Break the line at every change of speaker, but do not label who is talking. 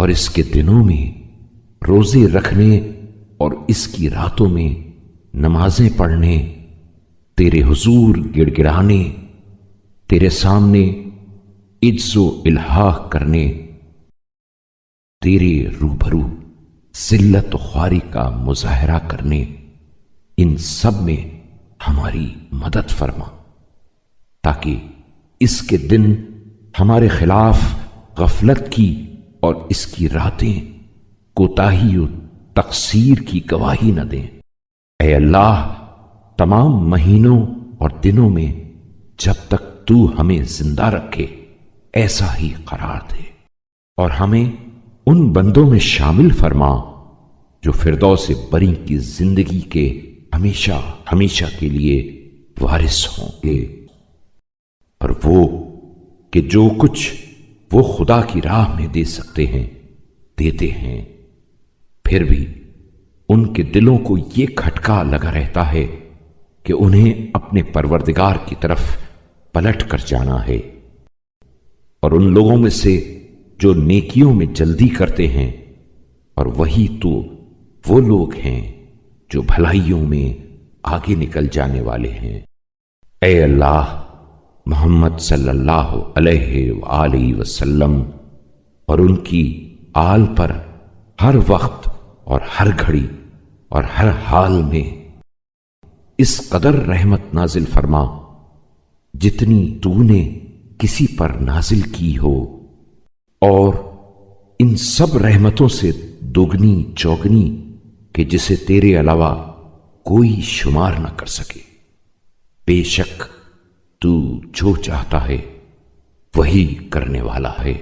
اور اس کے دنوں میں روزے رکھنے اور اس کی راتوں میں نمازیں پڑھنے، تیرے حضور گڑ گڑانے، تیرے سامنے عجز و الحاح کرنے، تیرے روبرو ذلت و خواری کا مظاہرہ کرنے، ان سب میں ہماری مدد فرما تاکہ اس کے دن ہمارے خلاف غفلت کی اور اس کی راتیں کوتاہی و تقصیر کی گواہی نہ دیں۔ اے اللہ، تمام مہینوں اور دنوں میں جب تک تو ہمیں زندہ رکھے ایسا ہی قرار دے، اور ہمیں ان بندوں میں شامل فرما جو فردوس بری کی زندگی کے ہمیشہ ہمیشہ کے لیے وارث ہوں گے، اور وہ کہ جو کچھ وہ خدا کی راہ میں دے سکتے ہیں دیتے ہیں، پھر بھی ان کے دلوں کو یہ کھٹکا لگا رہتا ہے کہ انہیں اپنے پروردگار کی طرف پلٹ کر جانا ہے، اور ان لوگوں میں سے جو نیکیوں میں جلدی کرتے ہیں، اور وہی تو وہ لوگ ہیں جو بھلائیوں میں آگے نکل جانے والے ہیں۔ اے اللہ، محمد صلی اللہ علیہ وآلہ وسلم اور ان کی آل پر ہر وقت اور ہر گھڑی اور ہر حال میں اس قدر رحمت نازل فرما جتنی تو نے کسی پر نازل کی ہو، اور ان سب رحمتوں سے دوگنی چوگنی کہ جسے تیرے علاوہ کوئی شمار نہ کر سکے۔ بے شک تو جو چاہتا ہے وہی کرنے والا ہے۔